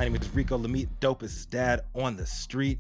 My name is Rico Lamitte, Dopest Dad on the street.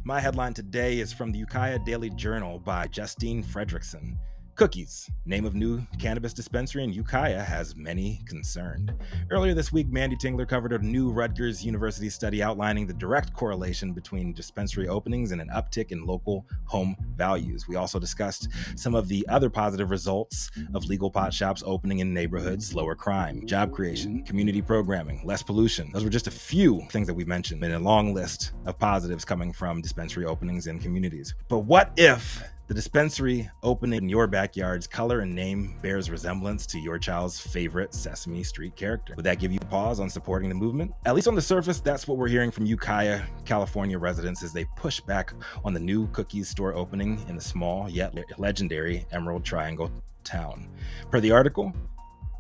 My headline today is from the Ukiah Daily Journal by Justine Fredrickson. Cookies, name of new cannabis dispensary in Ukiah has many concerned. Earlier this week, Mandy Tingler covered a new Rutgers University study outlining the direct correlation between dispensary openings and an uptick in local home values. We also discussed some of the other positive results of legal pot shops opening in neighborhoods, lower crime, job creation, community programming, less pollution. Those were just a few things that we mentioned in a long list of positives coming from dispensary openings in communities. But what if the dispensary opening in your backyard's color and name bears resemblance to your child's favorite Sesame Street character? Would that give you pause on supporting the movement? At least on the surface, that's what we're hearing from Ukiah, California residents as they push back on the new cookies store opening in the small yet legendary Emerald Triangle town. Per the article,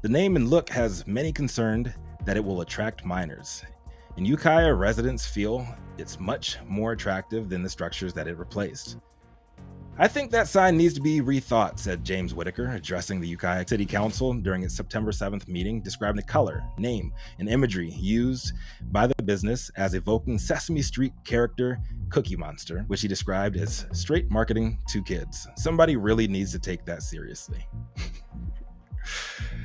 the name and look has many concerned that it will attract minors. And Ukiah residents feel it's much more attractive than the structures that it replaced. I think that sign needs to be rethought, said James Whitaker, addressing the Ukiah City Council during its September 7th meeting, describing the color, name, and imagery used by the business as evoking Sesame Street character Cookie Monster, which he described as straight marketing to kids. Somebody really needs to take that seriously.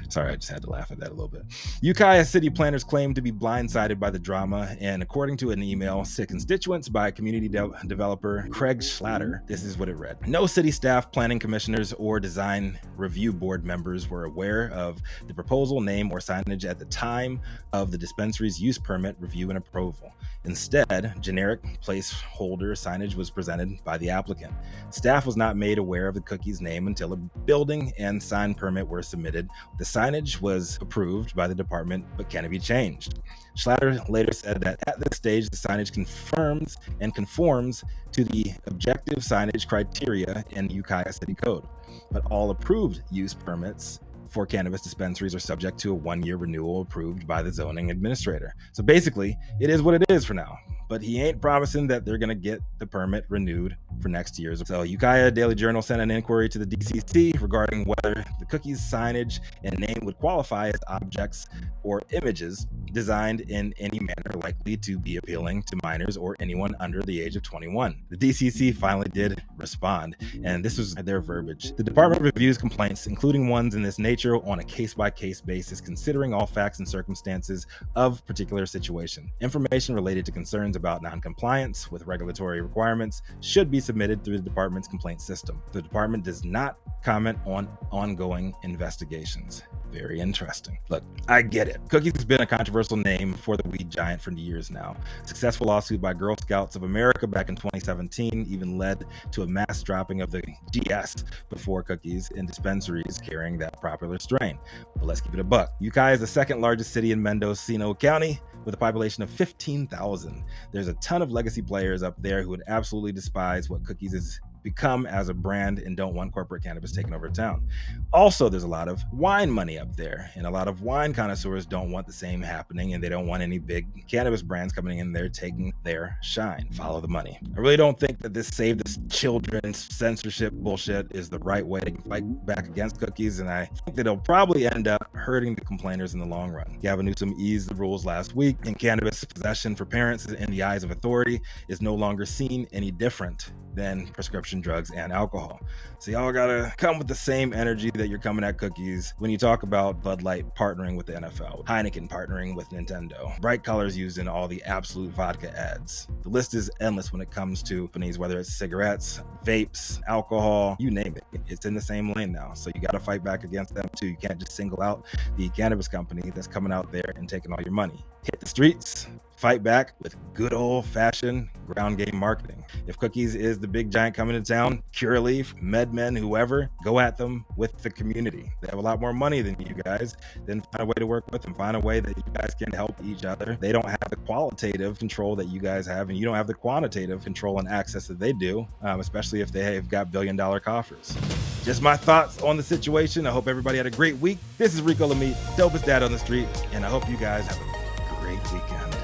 Sorry, I just had to laugh at that a little bit. Ukiah city planners claim to be blindsided by the drama, and according to an email to constituents by community developer Craig Schlatter, this is what it read. No city staff, planning commissioners, or design review board members were aware of the proposal name or signage at the time of the dispensary's use permit review and approval. Instead, generic placeholder signage was presented by the applicant. Staff was not made aware of the cookie's name until a building and sign permit were submitted. The signage was approved by the department but can be changed. Schlatter later said that at this stage, the signage confirms and conforms to the objective signage criteria in the Ukiah City Code, but all approved use permits for cannabis dispensaries are subject to a 1-year renewal approved by the zoning administrator. So basically, it is what it is for now, but he ain't promising that they're going to get the permit renewed for next year. So Ukiah Daily Journal sent an inquiry to the DCC regarding whether the cookies signage and name would qualify as objects or images designed in any manner likely to be appealing to minors or anyone under the age of 21. The DCC finally did respond, and this was their verbiage. The department reviews complaints, including ones in this nature, on a case-by-case basis, considering all facts and circumstances of particular situation. Information related to concerns about non-compliance with regulatory requirements should be submitted through the department's complaint system. The department does not comment on ongoing investigations. Very interesting. Look, I get it. Cookies has been a controversial name for the weed giant for years now. A successful lawsuit by Girl Scouts of America back in 2017 even led to a mass dropping of the GS before cookies in dispensaries carrying that popular strain. But let's keep it a buck. Ukiah is the second largest city in Mendocino County with a population of 15,000. There's a ton of legacy players up there who would absolutely despise what cookies is become as a brand and don't want corporate cannabis taking over town. Also, there's a lot of wine money up there, and a lot of wine connoisseurs don't want the same happening, and they don't want any big cannabis brands coming in there taking their shine. Follow the money. I really don't think that this Save the Children's censorship bullshit is the right way to fight back against cookies, and I think that it'll probably end up hurting the complainers in the long run. Gavin Newsom eased the rules last week, and cannabis possession for parents in the eyes of authority is no longer seen any different than prescription drugs and alcohol. So y'all gotta come with the same energy that you're coming at cookies when you talk about Bud Light partnering with the NFL, Heineken partnering with Nintendo, bright colors used in all the Absolute vodka ads. The list is endless when it comes to companies, whether it's cigarettes, vapes, alcohol, you name it. It's in the same lane now. So you gotta fight back against them too. You can't just single out the cannabis company that's coming out there and taking all your money. Hit the streets, fight back with good old-fashioned ground game marketing. If cookies is the big giant coming to town, Curaleaf, MedMen, whoever, go at them with the community. They have a lot more money than you guys. Then find a way to work with them. Find a way that you guys can help each other. They don't have the qualitative control that you guys have, and you don't have the quantitative control and access that they do, especially if they have got billion-dollar coffers. Just my thoughts on the situation. I hope everybody had a great week. This is Rico Lamitte, Dopest Dad on the street, and I hope you guys have a great weekend.